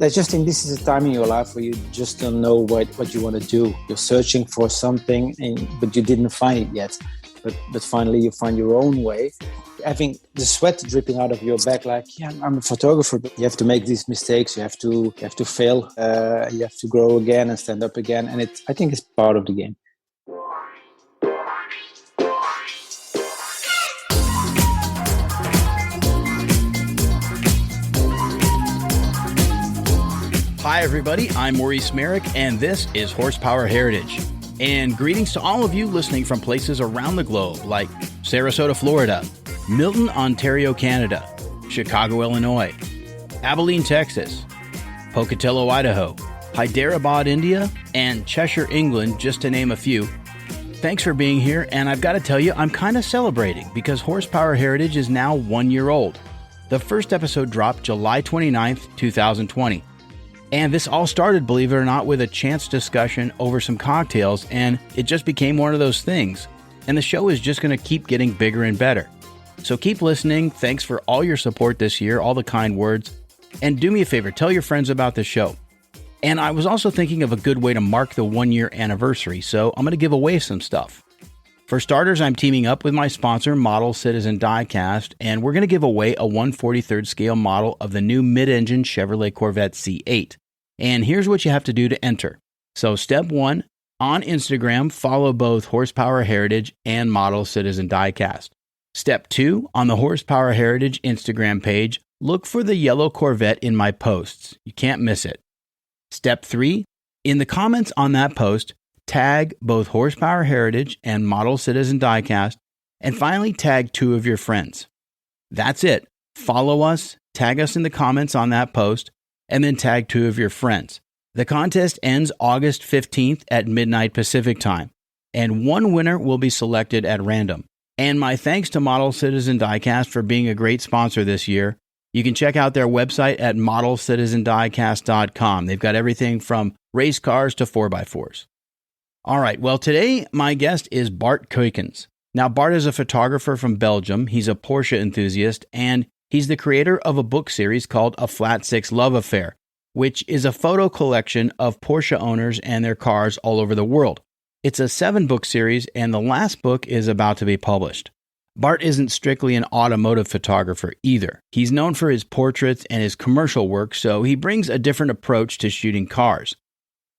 I just think this is a time in your life where you just don't know what you want to do. You're searching for something, but you didn't find it yet. But finally you find your own way. Having the sweat dripping out of your back, like, yeah, I'm a photographer, but you have to make these mistakes. You have to fail. You have to grow again and stand up again. And I think it's part of the game. Hi, everybody. I'm Maurice and this is Horsepower Heritage. And greetings to all of you listening from places around the globe, like Sarasota, Florida, Milton, Ontario, Canada, Chicago, Illinois, Abilene, Texas, Pocatello, Idaho, Hyderabad, India, and Cheshire, England, just to name a few. Thanks for being here, and I've got to tell you, I'm kind of celebrating because Horsepower Heritage is now 1 year old. The first episode dropped July 29th, 2020. And this all started, believe it or not, with a chance discussion over some cocktails, and it just became one of those things. And the show is just going to keep getting bigger and better. So keep listening. Thanks for all your support this year, all the kind words. And do me a favor, tell your friends about the show. And I was also thinking of a good way to mark the 1 year anniversary, so I'm going to give away some stuff. For starters, I'm teaming up with my sponsor, Model Citizen Diecast, and we're going to give away a 1/43rd scale model of the new mid-engine Chevrolet Corvette C8. And here's what you have to do to enter. So step 1, on Instagram, follow both Horsepower Heritage and Model Citizen Diecast. Step 2, on the Horsepower Heritage Instagram page, look for the yellow Corvette in my posts. You can't miss it. Step 3, in the comments on that post, tag both Horsepower Heritage and Model Citizen Diecast, and finally tag 2 of your friends. That's it. Follow us, tag us in the comments on that post, and then tag 2 of your friends. The contest ends August 15th at midnight Pacific time, and one winner will be selected at random. And my thanks to Model Citizen Diecast for being a great sponsor this year. You can check out their website at modelcitizendiecast.com. They've got everything from race cars to 4x4s. All right, well, today my guest is Bart Kuykens. Now, Bart is a photographer from Belgium. He's a Porsche enthusiast, and he's the creator of a book series called A Flat Six Love Affair, which is a photo collection of Porsche owners and their cars all over the world. It's a 7-book series, and the last book is about to be published. Bart isn't strictly an automotive photographer either. He's known for his portraits and his commercial work, so he brings a different approach to shooting cars.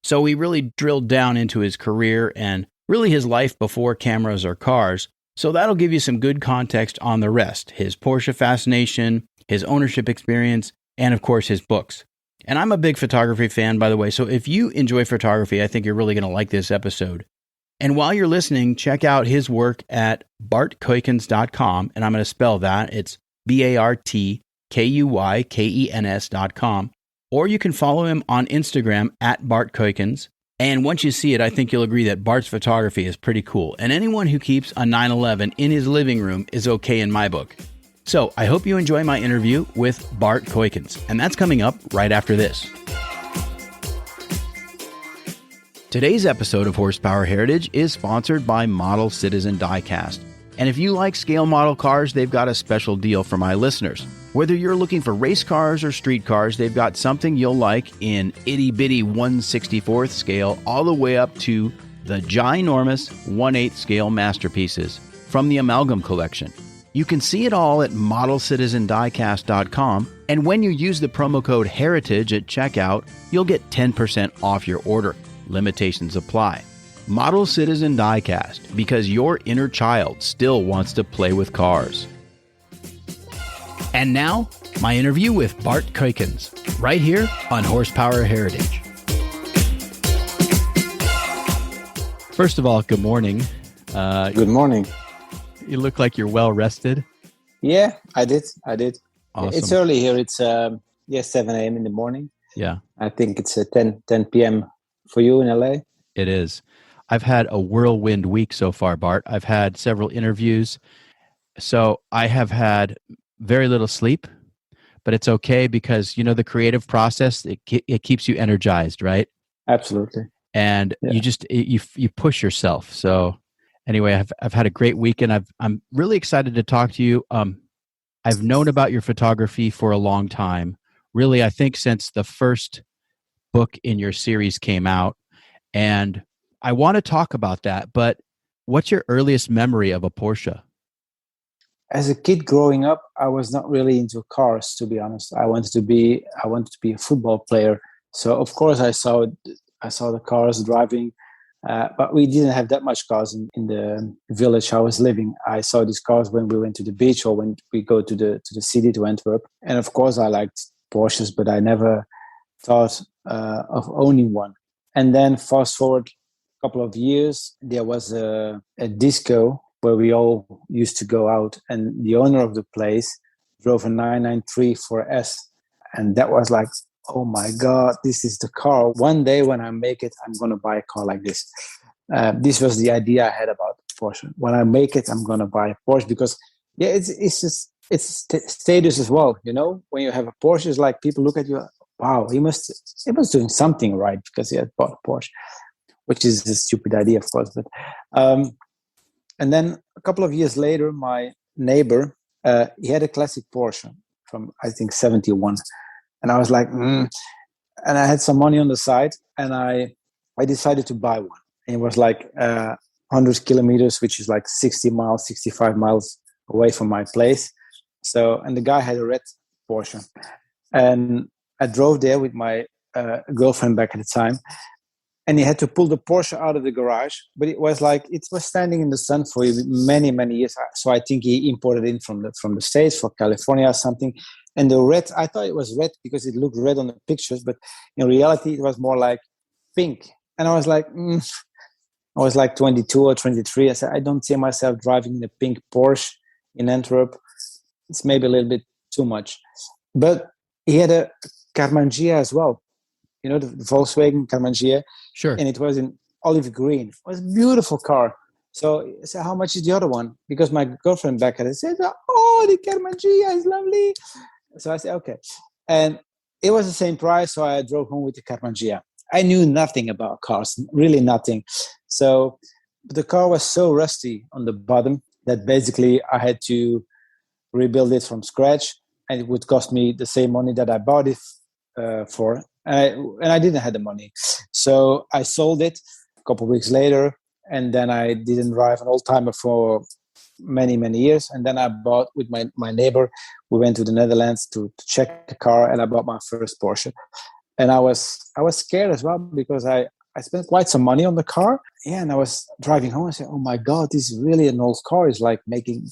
So we really drilled down into his career and really his life before cameras or cars. So that'll give you some good context on the rest, his Porsche fascination, his ownership experience, and of course his books. And I'm a big photography fan, by the way, so if you enjoy photography, I think you're really going to like this episode. And while you're listening, check out his work at bartkuykens.com, and I'm going to spell that. It's BartKuykens.com. Or you can follow him on Instagram at Bart Kuykens. And once you see it, I think you'll agree that Bart's photography is pretty cool. And anyone who keeps a 911 in his living room is okay in my book. So I hope you enjoy my interview with Bart Kuykens. And that's coming up right after this. Today's episode of Horsepower Heritage is sponsored by Model Citizen Diecast. And if you like scale model cars, they've got a special deal for my listeners. Whether you're looking for race cars or street cars, they've got something you'll like in itty-bitty 1/64th scale all the way up to the ginormous 1/8 scale masterpieces from the Amalgam Collection. You can see it all at modelcitizendiecast.com, and when you use the promo code HERITAGE at checkout, you'll get 10% off your order. Limitations apply. Model Citizen Diecast, because your inner child still wants to play with cars. And now, my interview with Bart Kuykens, right here on Horsepower Heritage. First of all, good morning. Good morning. You look like you're well rested. Yeah, I did. Awesome. It's early here. It's 7 a.m. in the morning. Yeah. I think it's 10 p.m. for you in LA. It is. I've had a whirlwind week so far, Bart. I've had several interviews. So I have had very little sleep, but it's okay because, you know, the creative process, it keeps you energized, right? Absolutely. And you push yourself. So anyway, I've had a great week, and I'm really excited to talk to you. I've known about your photography for a long time, really, I think, since the first book in your series came out. And I want to talk about that, but what's your earliest memory of a Porsche? As a kid growing up, I was not really into cars, to be honest. I wanted to be a football player. So of course I saw the cars driving, but we didn't have that much cars in the village I was living. I saw these cars when we went to the beach or when we go to the city, to Antwerp. And of course I liked Porsches, but I never thought of owning one. And then fast forward a couple of years, there was a disco where we all used to go out, and the owner of the place drove a 993 4S. And that was like, oh my God, this is the car. One day when I make it, I'm going to buy a car like this. This was the idea I had about Porsche. When I make it, I'm going to buy a Porsche because, yeah, it's status as well. You know, when you have a Porsche, it's like people look at you, wow, he was doing something right because he had bought a Porsche, which is a stupid idea, of course. But and then a couple of years later, my neighbor, he had a classic Porsche from, I think, 71. And I was like, and I had some money on the side, and I decided to buy one. And it was like 100 kilometers, which is like 60 miles, 65 miles away from my place. So, and the guy had a red Porsche. And I drove there with my girlfriend back at the time. And he had to pull the Porsche out of the garage, but it was standing in the sun for many, many years. So I think he imported it from the States, for California or something. And the red, I thought it was red because it looked red on the pictures, but in reality, it was more like pink. And I was like, I was like 22 or 23. I said, I don't see myself driving in a pink Porsche in Antwerp. It's maybe a little bit too much. But he had a Carmangia as well. You know, the Volkswagen Carmangia. Sure. And it was in olive green. It was a beautiful car. So I said, how much is the other one? Because my girlfriend back at it said, oh, the Carmangia is lovely. So I said, okay. And it was the same price. So I drove home with the Carmangia. I knew nothing about cars, really nothing. So the car was so rusty on the bottom that basically I had to rebuild it from scratch. And it would cost me the same money that I bought it for. And I didn't have the money. So I sold it a couple of weeks later. And then I didn't drive an old-timer for many, many years. And then I bought with my neighbor. We went to the Netherlands to check the car, and I bought my first Porsche. And I was scared as well because I spent quite some money on the car. Yeah, and I was driving home. I said, oh my God, this is really an old car. It's like making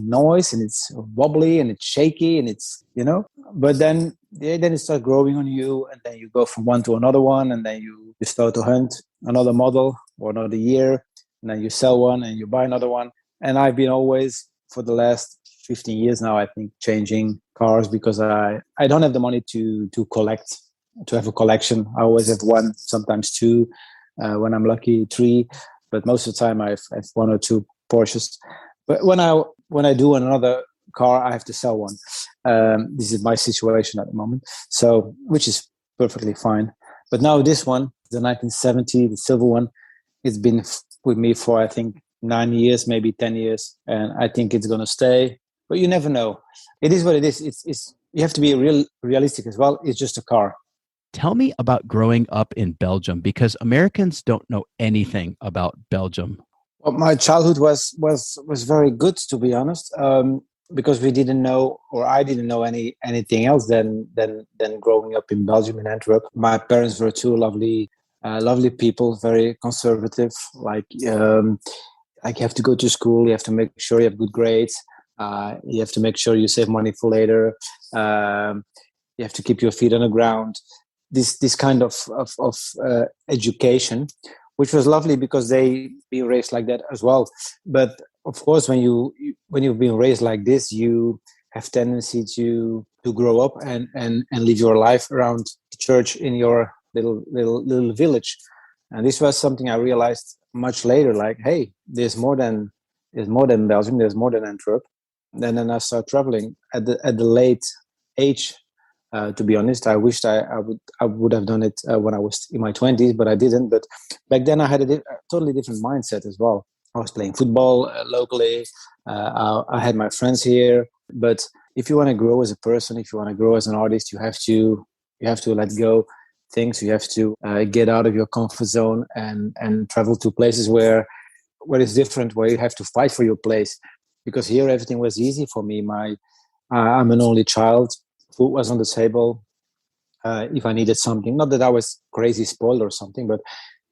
noise, and it's wobbly and it's shaky, and it's, you know. But then it starts growing on you, and then you go from one to another one, and then you start to hunt another model or another year, and then you sell one and you buy another one. And I've been always, for the last 15 years now, I think, changing cars because I don't have the money to collect, to have a collection. I always have one, sometimes two, when I'm lucky, three. But most of the time I have one or two Porsches. But when I do another car, I have to sell one. This is my situation at the moment. So, which is perfectly fine. But now this one, the 1970, the silver one, it's been with me for, I think, 9 years, maybe 10 years. And I think it's going to stay. But you never know. It is what it is. It's you have to be realistic as well. It's just a car. Tell me about growing up in Belgium, because Americans don't know anything about Belgium. Well, my childhood was very good, to be honest, because we didn't know, or I didn't know anything else than growing up in Belgium, in Antwerp. My parents were two lovely people, very conservative. Like you have to go to school, you have to make sure you have good grades, you have to make sure you save money for later. You have to keep your feet on the ground. This kind of education, which was lovely because they be raised like that as well. But of course, when you've been raised like this, you have tendency to grow up and live your life around the church in your little village. And this was something I realized much later. Like, hey, there's more than Belgium. There's more than Antwerp. And then I started traveling at the late age. To be honest, I wished I would have done it when I was in my 20s, but I didn't. But back then I had a totally different mindset as well. I was playing football locally. I had my friends here, but if you want to grow as a person, if you want to grow as an artist, you have to let go things. You have to get out of your comfort zone and travel to places where it's different, where you have to fight for your place. Because here everything was easy for me. I'm an only child. Food was on the table. If I needed something, not that I was crazy spoiled or something, but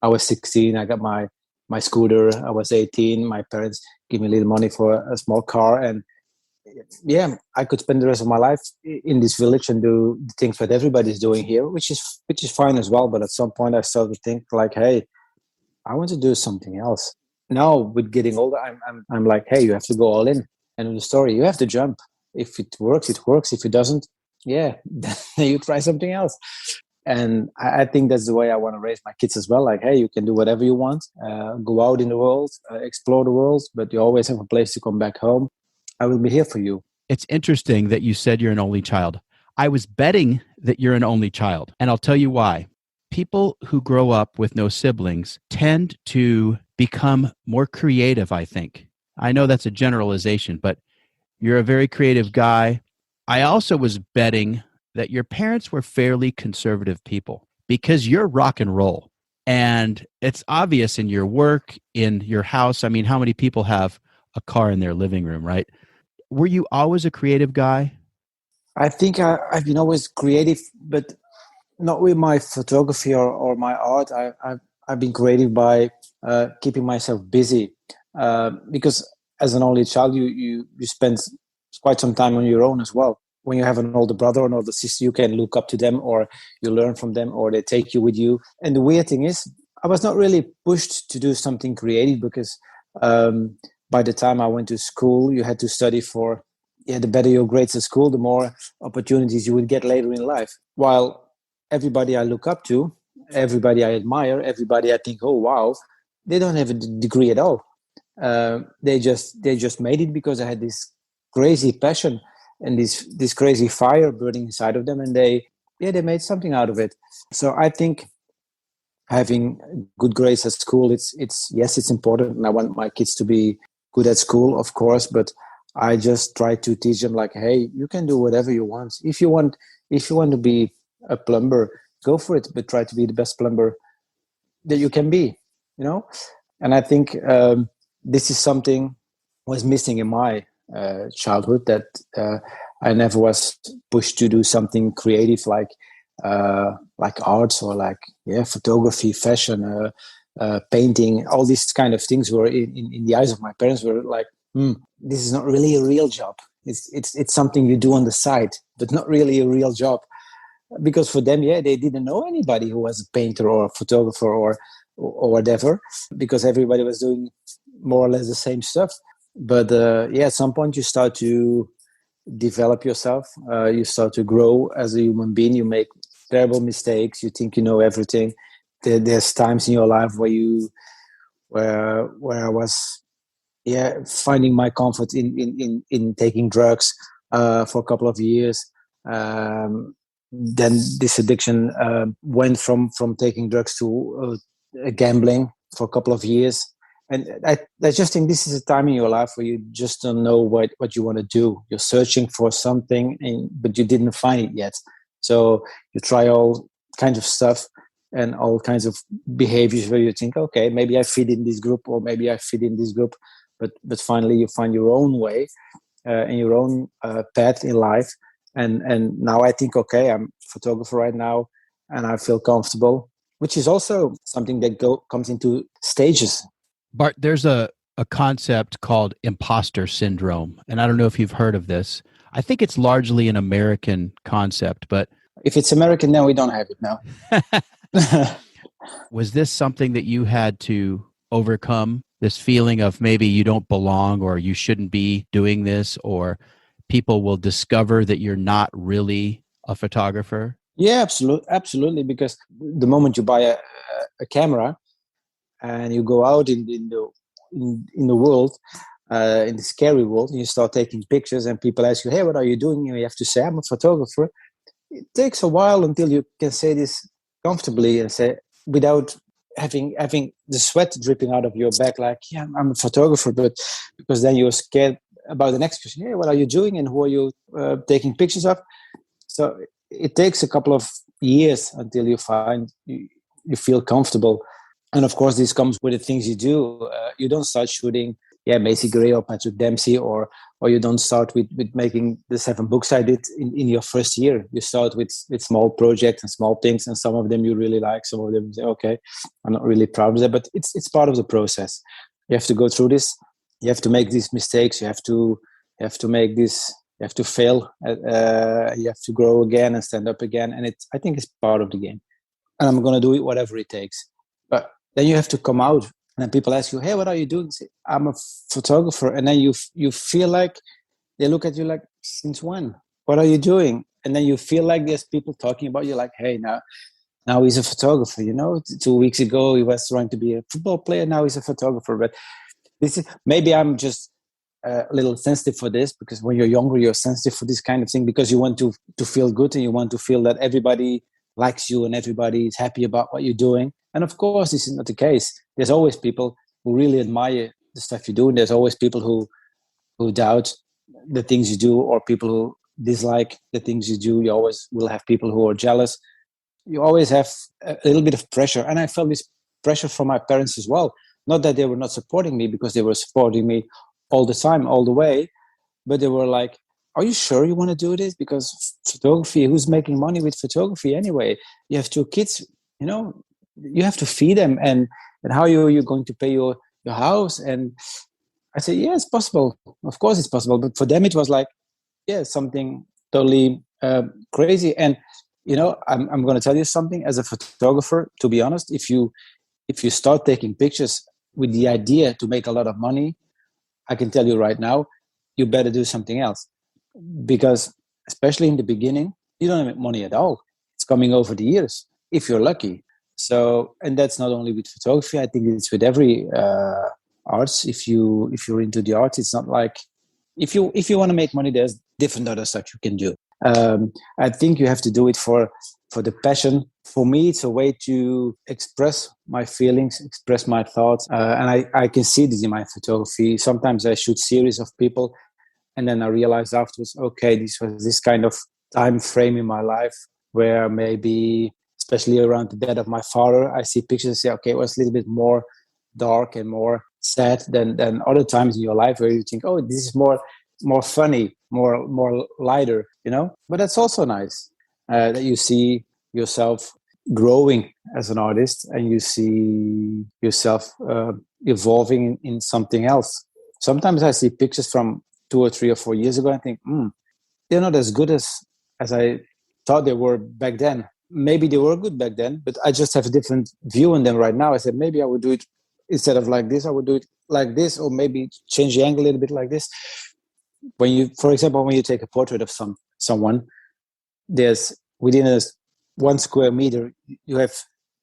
I was 16. I got my scooter. I was 18. My parents gave me a little money for a small car, and yeah, I could spend the rest of my life in this village and do the things that everybody's doing here, which is fine as well. But at some point, I started to think like, hey, I want to do something else. Now, with getting older, I'm like, hey, you have to go all in. And in the story, you have to jump. If it works, it works. If it doesn't, yeah, then you try something else. And I think that's the way I want to raise my kids as well. Like, hey, you can do whatever you want, go out in the world, explore the world, but you always have a place to come back home. I will be here for you. It's interesting that you said you're an only child. I was betting that you're an only child, and I'll tell you why. People who grow up with no siblings tend to become more creative, I think. I know that's a generalization, but you're a very creative guy. I also was betting that your parents were fairly conservative people because you're rock and roll. And it's obvious in your work, in your house. I mean, how many people have a car in their living room, right? Were you always a creative guy? I think I've been always creative, but not with my photography or my art. I've been creative by keeping myself busy, because as an only child, you spend quite some time on your own as well. When you have an older brother or an older sister, you can look up to them, or you learn from them, or they take you with you. And the weird thing is, I was not really pushed to do something creative because by the time I went to school, you had to study for, the better your grades at school, the more opportunities you would get later in life. While everybody I look up to, everybody I admire, everybody I think, oh, wow, they don't have a degree at all. They just made it because I had this crazy passion and this crazy fire burning inside of them, and they made something out of it. So I think having good grades at school, it's important, and I want my kids to be good at school, of course, but I just try to teach them like, hey, you can do whatever you want. If you want to be a plumber, go for it, but try to be the best plumber that you can be, And I think this is something was missing in my childhood, that I never was pushed to do something creative like arts or photography, fashion, painting. All these kind of things were in the eyes of my parents were like, this is not really a real job. It's something you do on the side, but not really a real job. Because for them, they didn't know anybody who was a painter or a photographer or whatever, because everybody was doing more or less the same stuff. But at some point you start to develop yourself. You start to grow as a human being. You make terrible mistakes. You think you know everything. There's times in your life where I was finding my comfort in taking drugs for a couple of years. Then this addiction went from taking drugs to gambling for a couple of years. And I just think this is a time in your life where you just don't know what you want to do. You're searching for something, but you didn't find it yet. So you try all kinds of stuff and all kinds of behaviors where you think, okay, maybe I fit in this group, or maybe I fit in this group. But finally you find your own way and your own path in life. And now I think, okay, I'm a photographer right now and I feel comfortable, which is also something that comes into stages. Bart, there's a concept called imposter syndrome. And I don't know if you've heard of this. I think it's largely an American concept, but... If it's American, then we don't have it now. Was this something that you had to overcome, this feeling of maybe you don't belong or you shouldn't be doing this, or people will discover that you're not really a photographer? Yeah, absolutely. Because the moment you buy a camera and you go out in the world, in the scary world, and you start taking pictures, and people ask you, hey, what are you doing? You have to say, I'm a photographer. It takes a while until you can say this comfortably and say, without having the sweat dripping out of your back, like, yeah, I'm a photographer, but because then you're scared about the next question. Hey, what are you doing, and who are you taking pictures of? So it takes a couple of years until you find you feel comfortable. And of course, this comes with the things you do. You don't start shooting, Macy Gray or Patrick Dempsey, or you don't start with making the 7 books I did in your first year. You start with small projects and small things, and some of them you really like, some of them you say, okay, I'm not really proud of that, but it's part of the process. You have to go through this. You have to make these mistakes. You have to make this. You have to fail. You have to grow again and stand up again, and I think it's part of the game. And I'm going to do it whatever it takes. But then you have to come out, and then people ask you, hey, what are you doing? Say, I'm a photographer. And then you feel like they look at you like, since when? What are you doing? And then you feel like there's people talking about you like, hey, now he's a photographer, 2 weeks ago he was trying to be a football player, now he's a photographer. But this is, maybe I'm just a little sensitive for this, because when you're younger, you're sensitive for this kind of thing, because you want to feel good, and you want to feel that everybody likes you and everybody is happy about what you're doing. And of course, this is not the case. There's always people who really admire the stuff you do, and there's always people who doubt the things you do, or people who dislike the things you do. You always will have people who are jealous. You always have a little bit of pressure. And I felt this pressure from my parents as well. Not that they were not supporting me, because they were supporting me all the time, all the way. But they were like, are you sure you want to do this? Because photography, who's making money with photography anyway? You have 2 kids, you have to feed them. And how are you going to pay your house? And I said, yeah, it's possible. Of course it's possible. But for them, it was like, something totally crazy. And, I'm going to tell you something. As a photographer, to be honest, if you start taking pictures with the idea to make a lot of money, I can tell you right now, you better do something else. Because especially in the beginning, you don't make money at all. It's coming over the years, if you're lucky. So, and that's not only with photography. I think it's with every arts. If you're into the arts, it's not like if you want to make money, there's different other stuff you can do. I think you have to do it for the passion. For me, it's a way to express my feelings, express my thoughts, and I can see this in my photography. Sometimes I shoot series of people, and then I realized afterwards, okay, this was this kind of time frame in my life where maybe, especially around the death of my father, I see pictures and say, okay, it was a little bit more dark and more sad than other times in your life where you think, oh, this is more funny, more lighter, But that's also nice that you see yourself growing as an artist, and you see yourself evolving in something else. Sometimes I see pictures from 2 or 3 or 4 years ago and I think, they're not as good as I thought they were back then. Maybe they were good back then, but I just have a different view on them right now. I said, maybe I would do it instead of like this, I would do it like this, or maybe change the angle a little bit like this. For example, when you take a portrait of someone, there's within 1 square meter, you have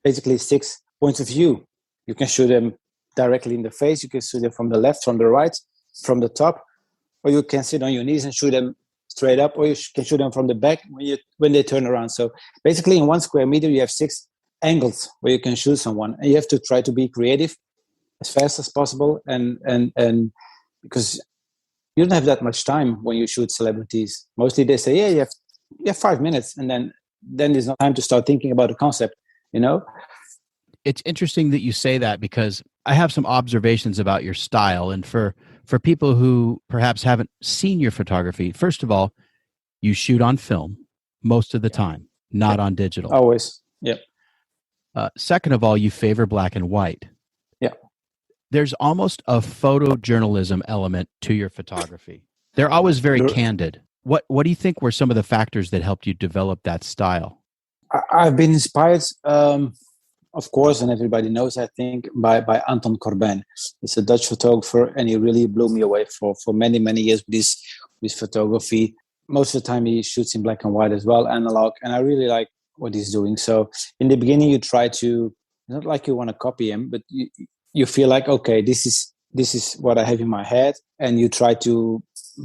basically 6 points of view. You can shoot them directly in the face. You can shoot them from the left, from the right, from the top, or you can sit on your knees and shoot them straight up, or you can shoot them from the back when they turn around. So basically in 1 square meter, you have 6 angles where you can shoot someone, and you have to try to be creative as fast as possible. And because you don't have that much time when you shoot celebrities. Mostly they say, yeah, you have 5 minutes, and then there's no time to start thinking about the concept, It's interesting that you say that, because I have some observations about your style. And for people who perhaps haven't seen your photography, first of all, you shoot on film most of the time, not on digital. Always. Yep. Second of all, you favor black and white. Yeah. There's almost a photojournalism element to your photography. They're always very candid. What do you think were some of the factors that helped you develop that style? I've been inspired, of course, and everybody knows, I think, by Anton Corbijn. He's a Dutch photographer, and he really blew me away for many, many years with his photography. Most of the time he shoots in black and white as well, analog, and I really like what he's doing. So in the beginning, you try to, not like you want to copy him, but you feel like, okay, this is what I have in my head, and you try to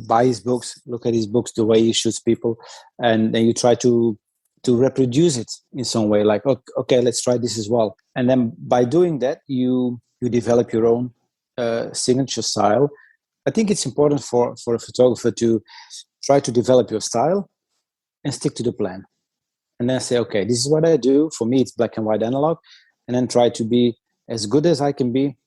buy his books, look at his books, the way he shoots people, and then you try to reproduce it in some way, like, okay, let's try this as well. And then by doing that, you develop your own signature style. I think it's important for a photographer to try to develop your style and stick to the plan. And then say, okay, this is what I do. For me, it's black and white analog. And then try to be as good as I can be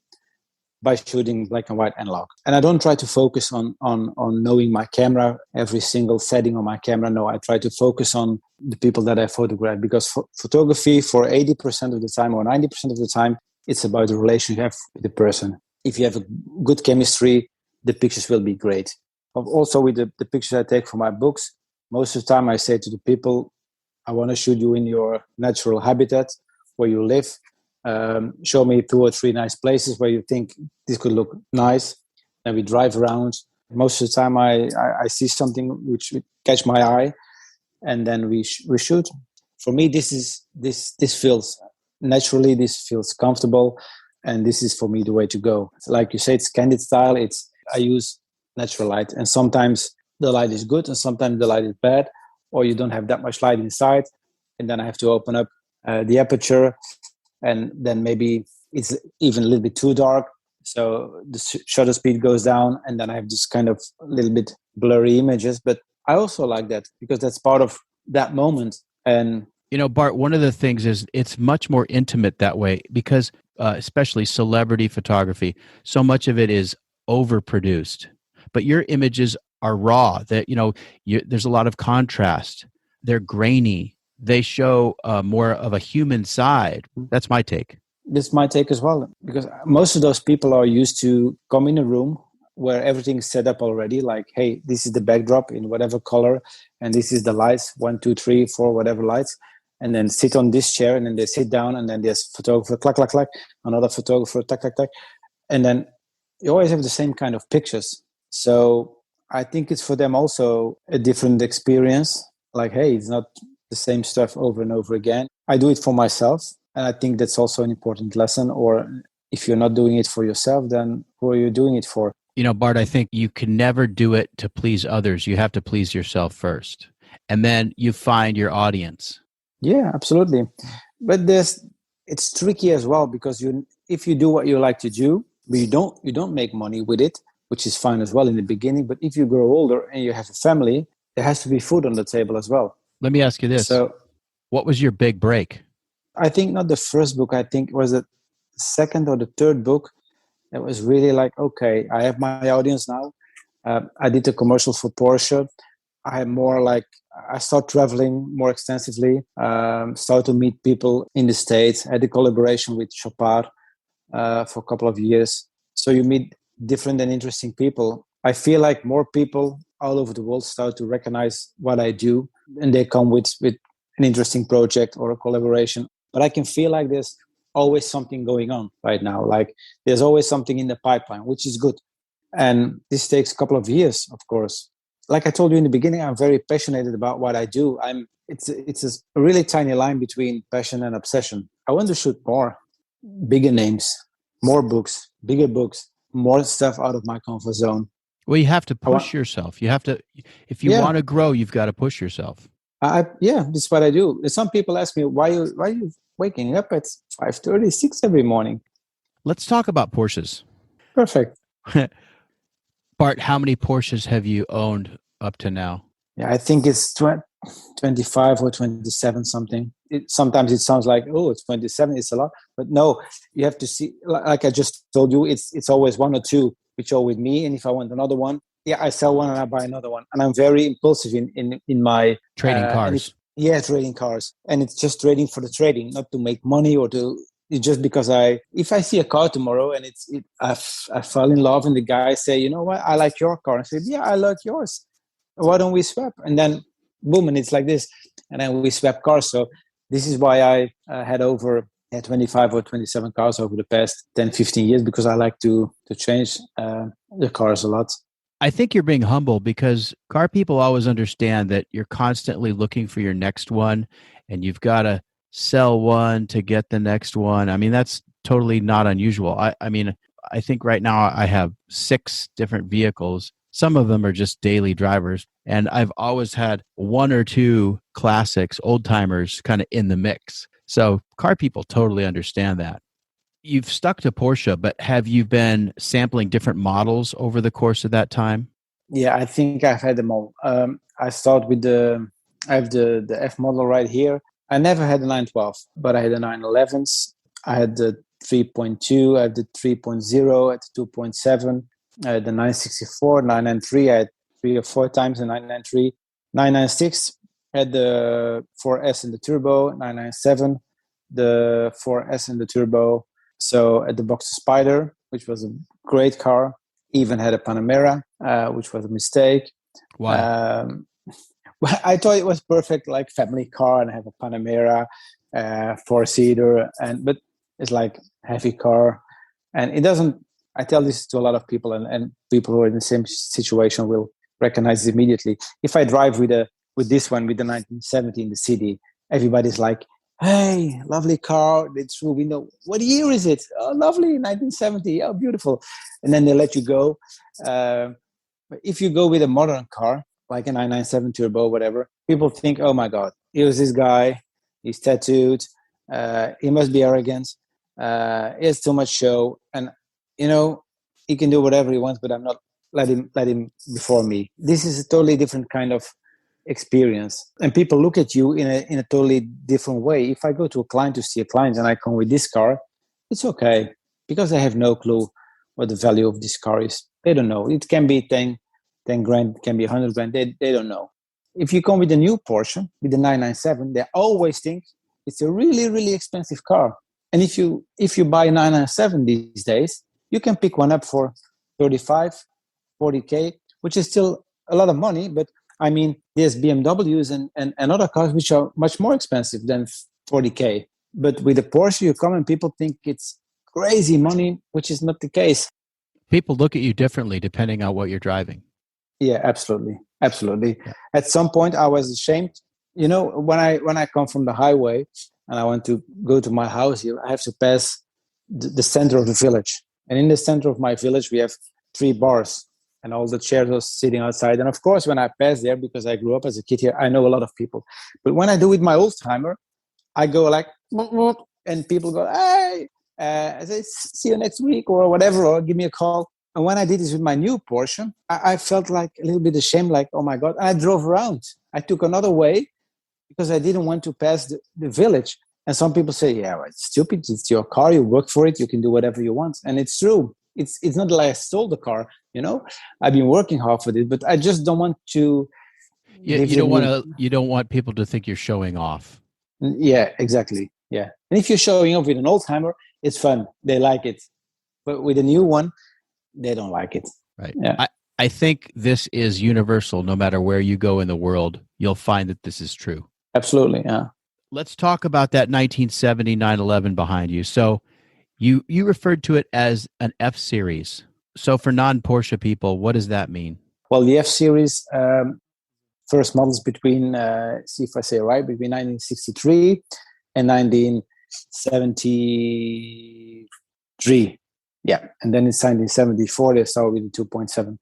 by shooting black and white analog. And I don't try to focus on knowing my camera, every single setting on my camera. No, I try to focus on the people that I photograph, because photography for 80% of the time or 90% of the time, it's about the relation you have with the person. If you have a good chemistry, the pictures will be great. Also with the pictures I take for my books, most of the time I say to the people, I want to shoot you in your natural habitat where you live. Show me 2 or 3 nice places where you think this could look nice. And we drive around. Most of the time I see something which would catch my eye, and then we shoot. For me, this feels naturally, this feels comfortable, and this is for me the way to go. Like you say, it's candid style. I use natural light, and sometimes the light is good and sometimes the light is bad, or you don't have that much light inside, and then I have to open up the aperture, and then maybe it's even a little bit too dark, so the shutter speed goes down, and then I have this kind of a little bit blurry images. But I also like that because that's part of that moment. And Bart, one of the things is it's much more intimate that way because especially celebrity photography, so much of it is overproduced. But your images are raw. That there's a lot of contrast. They're grainy. They show more of a human side. That's my take. That's my take as well, because most of those people are used to come in a room where everything's set up already. Like, hey, this is the backdrop in whatever color, and this is the lights, 1, 2, 3, 4, whatever lights, and then sit on this chair, and then they sit down, and then there's photographer, clack, clack, clack, another photographer, tack, tack, tack, and then you always have the same kind of pictures. So I think it's for them also a different experience. Like, hey, it's not the same stuff over and over again. I do it for myself, and I think that's also an important lesson. Or if you're not doing it for yourself, then who are you doing it for? Bart, I think you can never do it to please others. You have to please yourself first, and then you find your audience. Yeah, absolutely. But it's tricky as well, because if you do what you like to do, but you don't make money with it, which is fine as well in the beginning. But if you grow older and you have a family, there has to be food on the table as well. Let me ask you this. So, what was your big break? I think not the first book. I think it was the second or the third book. It was really like, okay, I have my audience now. I did a commercial for Porsche. I start traveling more extensively, start to meet people in the States. I had a collaboration with Chopard for a couple of years. So you meet different and interesting people. I feel like more people all over the world start to recognize what I do, and they come with an interesting project or a collaboration. But I can feel like there's always something going on right now. Like there's always something in the pipeline, which is good. And this takes a couple of years, of course. Like I told you in the beginning, I'm very passionate about what I do. It's a really tiny line between passion and obsession. I want to shoot more, bigger names, more books, bigger books, more stuff out of my comfort zone. Well, you have to push yourself. You have to, if you want to grow, you've got to push yourself. This is what I do. Some people ask me, why are you waking up at 5:30, 6 every morning? Let's talk about Porsches. Perfect. Bart, how many Porsches have you owned up to now? Yeah, I think it's 25 or 27 something. Sometimes it sounds like, it's 27, it's a lot. But no, you have to see, like I just told you, it's always 1 or 2 which are with me. And if I want another one, I sell one and I buy another one. And I'm very impulsive in my... Trading cars. Trading cars. And it's just trading for the trading, not to make money or to... It's just because if I see a car tomorrow and I fall in love and the guy say, you know what, I like your car. I say, yeah, I like yours. Why don't we swap? And then boom, and it's like this. And then we swap cars. So this is why I had over 25 or 27 cars over the past 10, 15 years, because I like to change the cars a lot. I think you're being humble because car people always understand that you're constantly looking for your next one and you've got to sell one to get the next one. I mean, that's totally not unusual. I think right now I have 6 different vehicles. Some of them are just daily drivers. And I've always had 1 or 2 classics, old timers kind of in the mix. So car people totally understand that. you've stuck to Porsche, but have you been sampling different models over the course of that time? Yeah, I think I've had them all. I start with I have the F model right here. I never had a 912, but I had the 911s. I had the 3.2, I had the 3.0, I had the 2.7, I had the 964, 993. I had 3 or 4 times the 993. 996 had the 4S in the turbo, 997, the 4S in the turbo. So at the Boxer Spider, which was a great car, even had a Panamera, which was a mistake. Why? Well, I thought it was perfect, like family car, and have a Panamera, 4-seater, but it's like heavy car, and it doesn't. I tell this to a lot of people, and people who are in the same situation will recognize it immediately. If I drive with this one with the 1970 in the city, everybody's like, "Hey, lovely car! It's true. We know what year is it? Oh, lovely, 1970. Oh, beautiful." And then they let you go. But if you go with a modern car, like a 997 turbo, whatever, people think, "Oh my God, here's this guy. He's tattooed. He must be arrogant. He has too much show, and he can do whatever he wants. But I'm not let him before me." This is a totally different kind of experience, and people look at you in a totally different way. If I go to a client to see a client and I come with this car, it's okay because they have no clue what the value of this car is. They don't know. It can be 10 grand, it can be 100 grand. They don't know. If you come with a new Porsche, with the 997, they always think it's a really, really expensive car. And if you buy a 997 these days, you can pick one up for 35, 40K, which is still a lot of money. But I mean, there's BMWs and other cars which are much more expensive than 40K. But with a Porsche, you come and people think it's crazy money, which is not the case. People look at you differently depending on what you're driving. Yeah, absolutely. Yeah. At some point, I was ashamed. When I come from the highway and I want to go to my house here, I have to pass the center of the village. And in the center of my village, we have 3 bars and all the chairs are sitting outside. And of course, when I pass there, because I grew up as a kid here, I know a lot of people. But when I do with my old timer, I go like, and people go, "Hey, I say, see you next week," or whatever, or give me a call. And when I did this with my new Porsche, I felt like a little bit ashamed, like, oh my God. And I drove around. I took another way because I didn't want to pass the village. And some people say, "Yeah, well, it's stupid. It's your car. You work for it. You can do whatever you want." And it's true. It's not like I stole the car, I've been working hard for it, but I just don't want to. You don't want people to think you're showing off. Yeah, exactly. Yeah. And if you're showing off with an old timer, it's fun. They like it. But with a new one, they don't like it. Right. Yeah. I think this is universal. No matter where you go in the world, you'll find that this is true. Absolutely. Yeah. Let's talk about that 1970 911 behind you. So you referred to it as an F series. So for non-Porsche people, what does that mean? Well, the F series, first models between, see if I say it right, between 1963 and 1973. Yeah, and then in 1974 they started with the 2.7,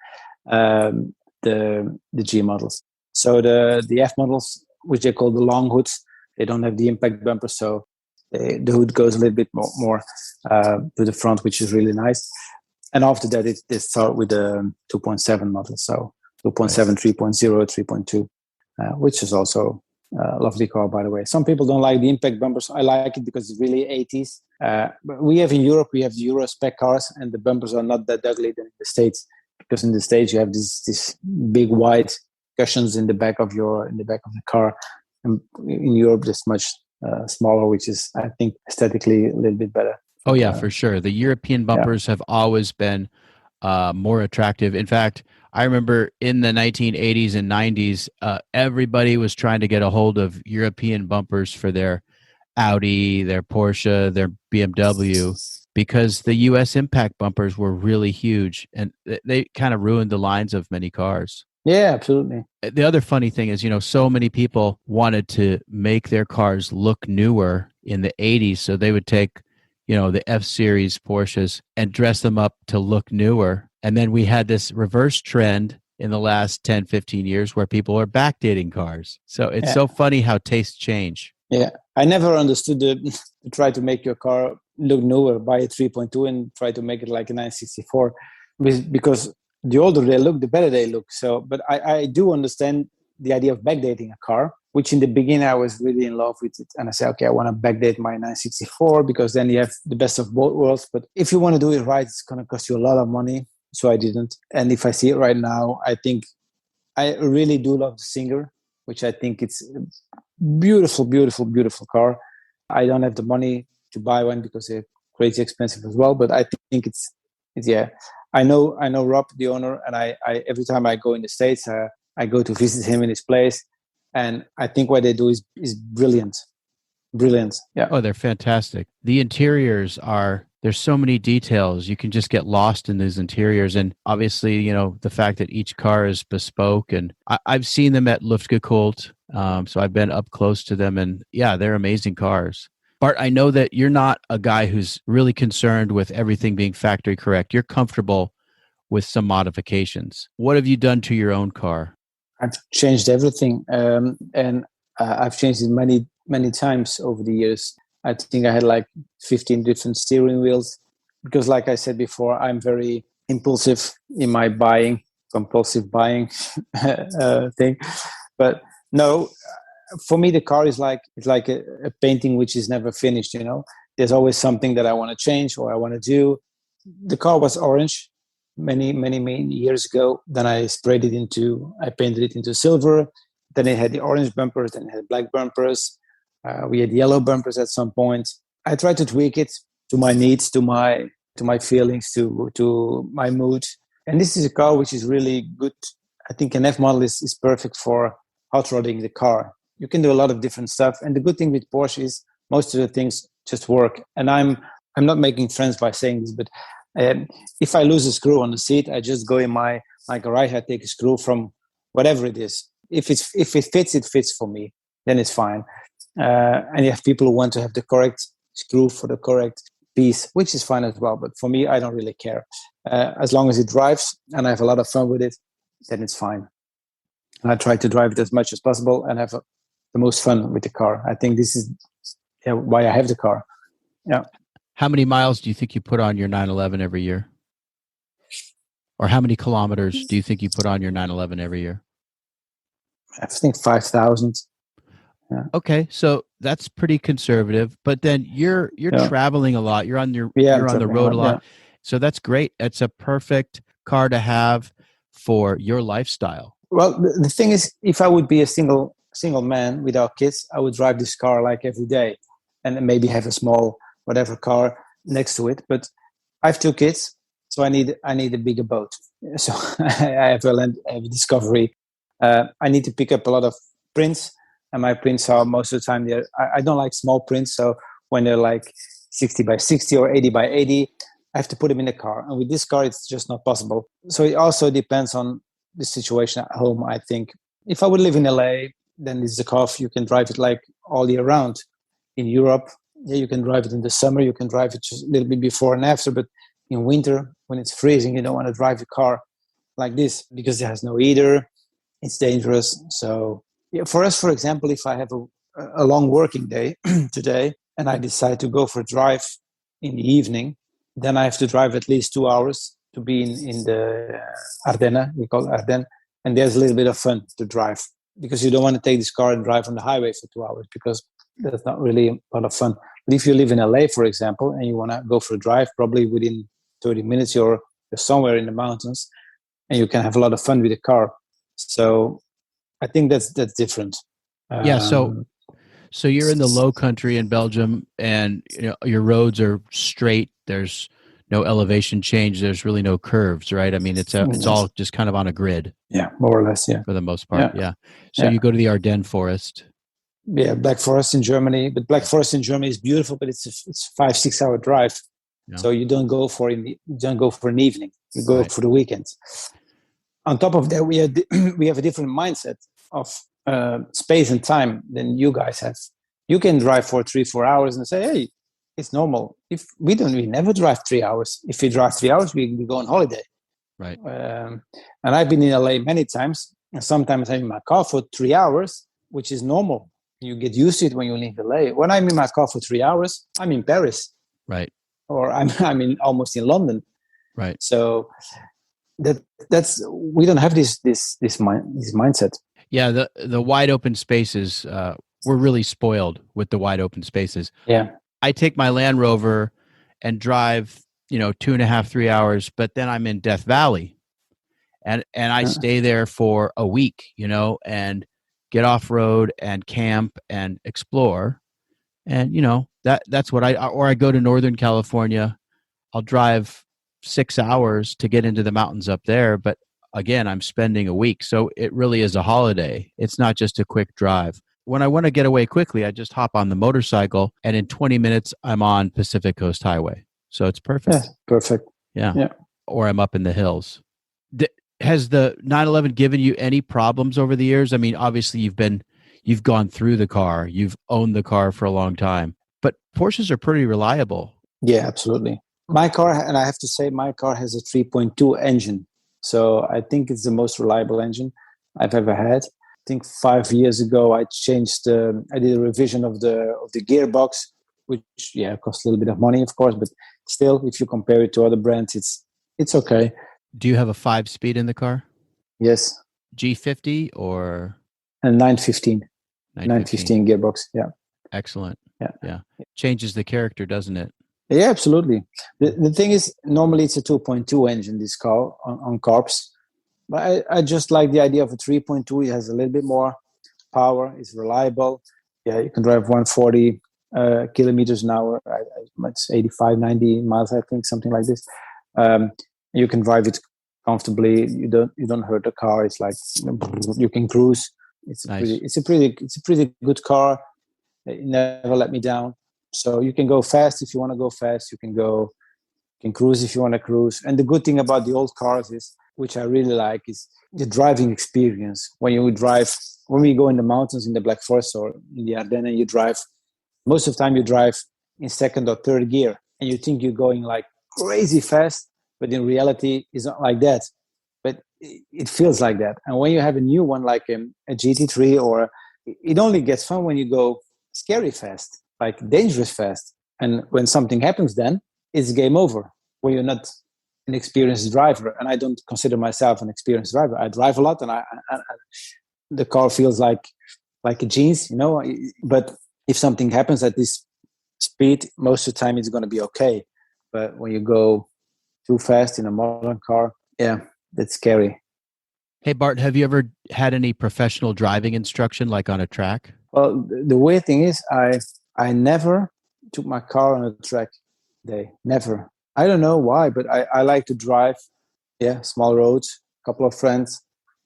the G models. So the F models, which they call the long hoods, they don't have the impact bumper, so the hood goes a little bit more to the front, which is really nice. And after that, they start with the 2.7 model, so 2.7, 3.0, 3.2, which is also a lovely car, by the way. Some people don't like the impact bumpers. I like it because it's really 80s. But we have in Europe, we have the Euro spec cars, and the bumpers are not that ugly than in the States, because in the States you have this big wide cushions in the back of the car, and in Europe it's much smaller, which is, I think, aesthetically a little bit better. Oh yeah, for sure. The European bumpers have always been more attractive. In fact, I remember in the 1980s and 90s, everybody was trying to get a hold of European bumpers for their Audi, their Porsche, their BMW, because the U.S. impact bumpers were really huge, and they kind of ruined the lines of many cars. Yeah, absolutely. The other funny thing is, so many people wanted to make their cars look newer in the 80s, so they would take, the F-Series Porsches and dress them up to look newer. And then we had this reverse trend in the last 10, 15 years where people are backdating cars. So it's so funny how tastes change. Yeah, I never understood try to make your car look newer, buy a 3.2 and try to make it like a 964, because the older they look, the better they look. So, but I do understand the idea of backdating a car, which in the beginning I was really in love with it. And I said, okay, I want to backdate my 964 because then you have the best of both worlds. But if you want to do it right, it's going to cost you a lot of money. So I didn't. And if I see it right now, I think I really do love the Singer, which I think it's a beautiful, beautiful, beautiful car. I don't have the money to buy one because they're crazy expensive as well. But I think it's yeah. I know Rob, the owner, and I every time I go in the States, I go to visit him in his place, and I think what they do is brilliant. Brilliant. Yeah. Oh, they're fantastic. The interiors there's so many details. You can just get lost in those interiors. And obviously, you know, the fact that each car is bespoke, and I've seen them at Luftgekühlt. So I've been up close to them, and yeah, they're amazing cars. Bart, I know that you're not a guy who's really concerned with everything being factory correct. You're comfortable with some modifications. What have you done to your own car? I've changed everything. And I've changed it many, many times over the years. I think I had like 15 different steering wheels because, like I said before, I'm very impulsive in my compulsive buying thing. But no, for me, the car is like a painting which is never finished. You know, there's always something that I want to change or I want to do. The car was orange many, many, many years ago. Then I painted it into silver. Then it had the orange bumpers. Then it had black bumpers. We had yellow bumpers at some point. I tried to tweak it to my needs, to my feelings, to my mood. And this is a car which is really good. I think an F model is perfect for hot rodding the car. You can do a lot of different stuff. And the good thing with Porsche is most of the things just work. And I'm not making friends by saying this, but if I lose a screw on the seat, I just go in my garage, I take a screw from whatever it is. If it fits, it fits for me. Then it's fine. And you have people who want to have the correct screw for the correct piece, which is fine as well. But for me, I don't really care. As long as it drives and I have a lot of fun with it, then it's fine. And I try to drive it as much as possible and have the most fun with the car. I think this is why I have the car. Yeah. How many miles do you think you put on your 911 every year? Or how many kilometers do you think you put on your 911 every year? I think 5,000. Yeah. Okay, so that's pretty conservative. But then you're traveling a lot. You're on the road a lot. Yeah. So that's great. It's a perfect car to have for your lifestyle. Well, the thing is, if I would be a single man without kids, I would drive this car like every day, and maybe have a small whatever car next to it. But I have 2 kids, so I need a bigger boat. So I have a Discovery. I need to pick up a lot of prints, and my prints are most of the time there. I don't like small prints, so when they're like 60 by 60 or 80 by 80, I have to put them in the car. And with this car, it's just not possible. So it also depends on the situation at home, I think. If I would live in LA, then this is a car you can drive it like all year round. In Europe, you can drive it in the summer. You can drive it just a little bit before and after. But in winter, when it's freezing, you don't want to drive the car like this because it has no heater. It's dangerous. So for us, for example, if I have a long working day today and I decide to go for a drive in the evening, then I have to drive at least 2 hours to be in the Ardennes, we call it Ardennes. And there's a little bit of fun to drive because you don't want to take this car and drive on the highway for 2 hours because that's not really a lot of fun. But if you live in LA, for example, and you want to go for a drive, probably within 30 minutes, you're somewhere in the mountains and you can have a lot of fun with the car. So I think that's different. Yeah. So you're in the low country in Belgium and your roads are straight. There's no elevation change. There's really no curves, right? I mean, it's all just kind of on a grid. Yeah, more or less. Yeah, for the most part. Yeah. So you go to the Ardennes forest. Yeah, Black Forest in Germany. But Black Forest in Germany is beautiful, but it's a 5-6 hour drive. Yeah. So you don't go for an evening. You go for the weekend. On top of that, we have a different mindset of space and time than you guys have. You can drive for 3-4 hours and say, hey, it's normal. If we never drive 3 hours. If we drive 3 hours, we go on holiday. Right. And I've been in LA many times. And sometimes I'm in my car for 3 hours, which is normal. You get used to it when you leave LA. When I'm in my car for 3 hours, I'm in Paris. Right. or I'm almost in London. Right. So that's we don't have this mindset. Yeah, the wide open spaces, we're really spoiled with the wide open spaces. Yeah. I take my Land Rover and drive, 2.5, 3 hours, but then I'm in Death Valley, and I stay there for a week, and get off road and camp and explore. And that's what I go to Northern California. I'll drive 6 hours to get into the mountains up there, but again, I'm spending a week. So it really is a holiday. It's not just a quick drive. When I want to get away quickly, I just hop on the motorcycle, and in 20 minutes, I'm on Pacific Coast Highway. So it's perfect. Yeah, perfect. Yeah. Or I'm up in the hills. Has the 911 given you any problems over the years? I mean, obviously you've gone through the car, you've owned the car for a long time, but Porsches are pretty reliable. Yeah, absolutely. My car, and I have to say, my car has a 3.2 engine. So I think it's the most reliable engine I've ever had. I think 5 years ago, I did a revision of the gearbox, which, cost a little bit of money, of course, but still, if you compare it to other brands, it's okay. Do you have a 5-speed in the car? Yes. G50 or? And 915 gearbox, yeah. Excellent. Yeah. Changes the character, doesn't it? Yeah, absolutely. The thing is, normally it's a 2.2 engine, this car, on carbs. But I just like the idea of a 3.2. It has a little bit more power. It's reliable. Yeah, you can drive 140 kilometers an hour. It's 85, 90 miles, I think, something like this. You can drive it comfortably. You don't hurt the car. It's like you can cruise. It's nice. It's a pretty good car. It never let me down. So you can go fast if you want to go fast. You can cruise if you want to cruise. And the good thing about the old cars is, which I really like, is the driving experience. When we go in the mountains in the Black Forest or in the Ardennes, and you drive, most of the time you drive in second or third gear, and you think you're going like crazy fast, but in reality, it's not like that. But it feels like that. And when you have a new one like a GT3, it only gets fun when you go scary fast, like dangerous fast. And when something happens, then it's game over, when you're not an experienced driver. And I don't consider myself an experienced driver. I drive a lot, and I the car feels like a jeans, But if something happens at this speed, most of the time it's going to be okay. But when you go too fast in a modern car, that's scary. Hey, Bart, have you ever had any professional driving instruction, like on a track? Well, the weird thing is, I never took my car on a track day. Never. I don't know why, but I like to drive, small roads, couple of friends,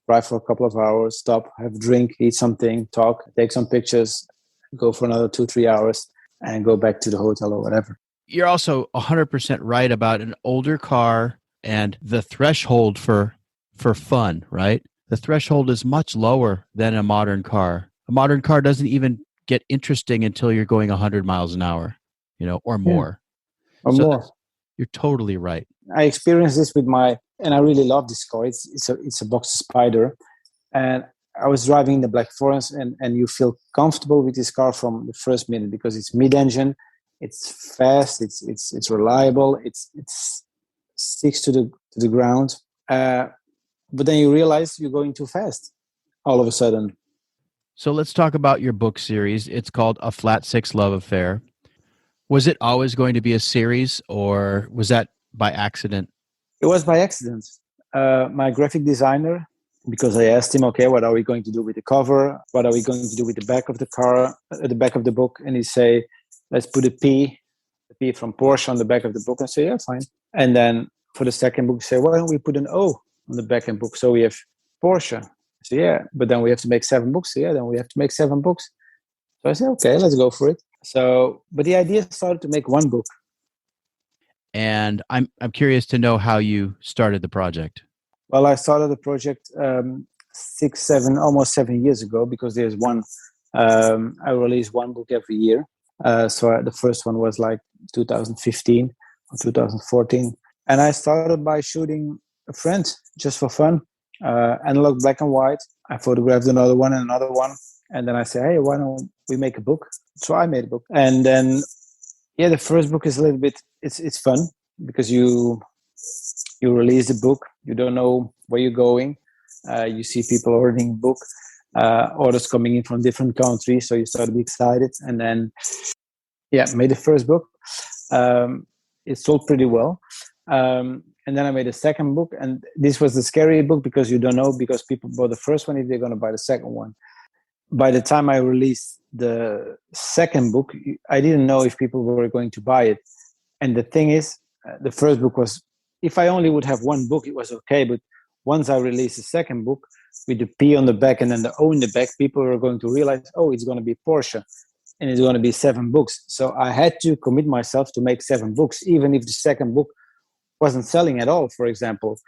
drive for a couple of hours, stop, have a drink, eat something, talk, take some pictures, go for another 2-3 hours, and go back to the hotel or whatever. You're also 100% right about an older car and the threshold for fun, right? The threshold is much lower than a modern car. A modern car doesn't even get interesting until you're going 100 miles an hour, or more. Or more. You're totally right. I experienced this and I really love this car. It's a Boxer Spider. And I was driving in the Black Forest, and you feel comfortable with this car from the first minute, because it's mid-engine, it's fast, it's reliable, it's sticks to the ground. But then you realize you're going too fast all of a sudden. So let's talk about your book series. It's called A Flat Six Love Affair. Was it always going to be a series, or was that by accident? It was by accident. My graphic designer, because I asked him, okay, what are we going to do with the cover? What are we going to do with the back of the car, the back of the book? And he say, let's put a P from Porsche on the back of the book. I say, yeah, fine. And then for the second book, say, why don't we put an O on the back of the book? So we have Porsche. I say, yeah, but then we have to make 7 books. So yeah, then we have to make 7 books. So I said, okay, let's go for it. So, but the idea started to make 1 book. And I'm curious to know how you started the project. Well, I started the project almost 7 years ago, because there's one. I release 1 book every year. So the first one was like 2015 or 2014, and I started by shooting a friend just for fun, analog black and white. I photographed another one, and then I said, hey, why don't we make a book? So I made a book, and then Yeah, the first book is a little bit, it's fun because you release the book, you don't know where you're going. You see people ordering book, orders coming in from different countries, so you start to be excited. And then, yeah, made the first book. It sold pretty well. And then I made a second book, and this was the scary book because you don't know, because people bought the first one if they're going to buy the second one. By the time I released the second book, I didn't know if people were going to buy it. And the thing is, the first book was, if I only would have one book, it was okay. But once I released the second book with the P on the back and then the O in the back, people were going to realize, oh, it's going to be Porsche and it's going to be 7 books. So I had to commit myself to make 7 books, even if the second book wasn't selling at all, for example.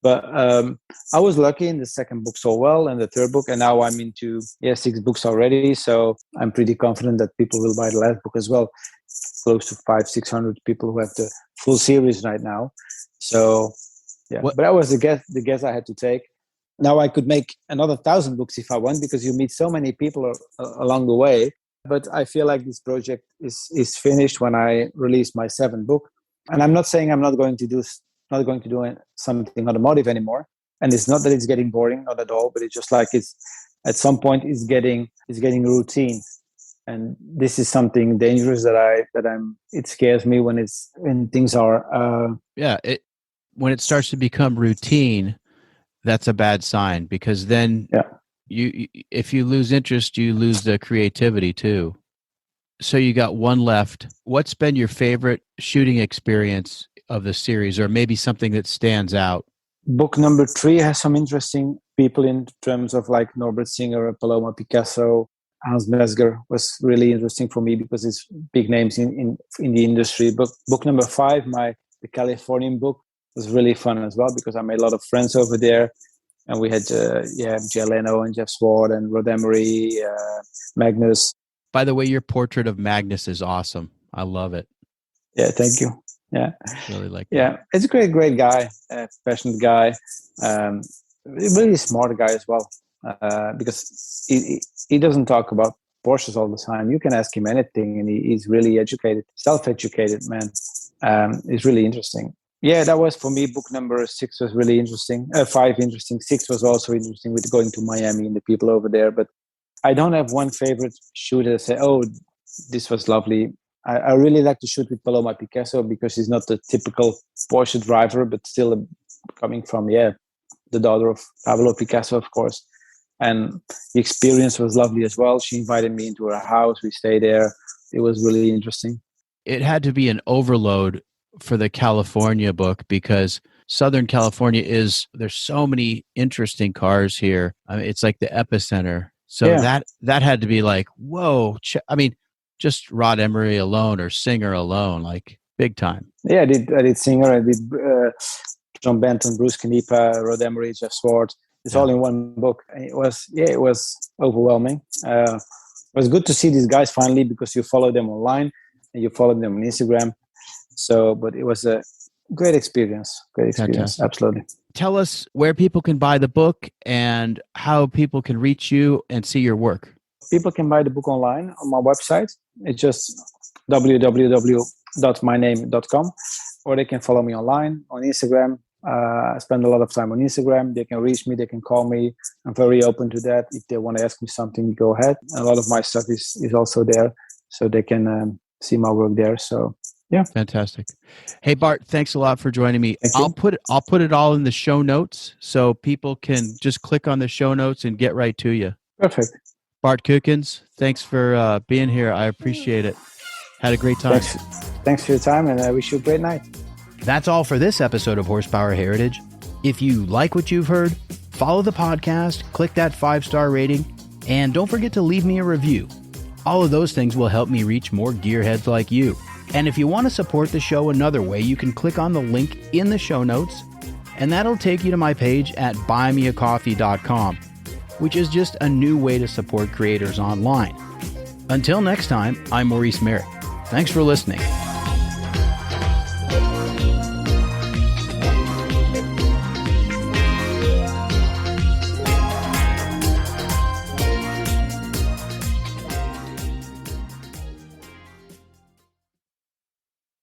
But I was lucky, and the second book sold well, and the third book, and now I'm into 6 books already. So I'm pretty confident that people will buy the last book as well. Close to 500-600 people who have the full series right now. So yeah, but that was the guess I had to take. Now I could make another 1,000 books if I want, because you meet so many people along the way. But I feel like this project is finished when I release my 7th book. And I'm not saying I'm not going to do something automotive anymore. And it's not that it's getting boring, not at all. But it's just like it's at some point it's getting routine. And this is something dangerous it scares me when things are. When it starts to become routine, that's a bad sign, because then if you lose interest, you lose the creativity too. So you got one left. What's been your favorite shooting experience of the series, or maybe something that stands out? Book number 3 has some interesting people in terms of like Norbert Singer, Paloma Picasso, Hans Mesger was really interesting for me because it's big names in the industry. But book number 5, the Californian book, was really fun as well because I made a lot of friends over there. And we had Jay Leno and Jeff Swart and Rod Emery, Magnus. By the way, your portrait of Magnus is awesome. I love it. Yeah, thank you. Yeah, I really like that. Yeah, it's a great guy, passionate guy, really smart guy as well. Because he doesn't talk about Porsches all the time. You can ask him anything, and he's really educated, self-educated man. It's really interesting. Yeah, that was for me. Book number 6 was really interesting. 5 interesting. 6 was also interesting with going to Miami and the people over there. But I don't have one favorite shooter to say, oh, this was lovely. I really like to shoot with Paloma Picasso because she's not the typical Porsche driver, but still coming from, the daughter of Pablo Picasso, of course. And the experience was lovely as well. She invited me into her house. We stayed there. It was really interesting. It had to be an overload for the California book because Southern California there's so many interesting cars here. I mean, it's like the epicenter. So that had to be like, whoa. I mean, just Rod Emery alone or Singer alone, like big time. Yeah, I did Singer. I did John Benton, Bruce Canepa, Rod Emery, Jeff Swart. It's all in one book. It was overwhelming. It was good to see these guys finally because you follow them online and you follow them on Instagram. So, but it was a great experience. Fantastic. Absolutely. Tell us where people can buy the book and how people can reach you and see your work. People can buy the book online on my website. It's just www.myname.com, or they can follow me online on Instagram. I spend a lot of time on Instagram. They can reach me. They can call me. I'm very open to that. If they want to ask me something, go ahead. And a lot of my stuff is also there, so they can see my work there. So yeah, fantastic. Hey Bart, thanks a lot for joining me. I'll put it all in the show notes so people can just click on the show notes and get right to you. Perfect. Bart Kuykens, thanks for being here. I appreciate it. Had a great time. Thanks for your time, and I wish you a great night. That's all for this episode of Horsepower Heritage. If you like what you've heard, follow the podcast, click that 5-star rating, and don't forget to leave me a review. All of those things will help me reach more gearheads like you. And if you want to support the show another way, you can click on the link in the show notes, and that'll take you to my page at buymeacoffee.com, which is just a new way to support creators online. Until next time, I'm Maurice Merrick. Thanks for listening.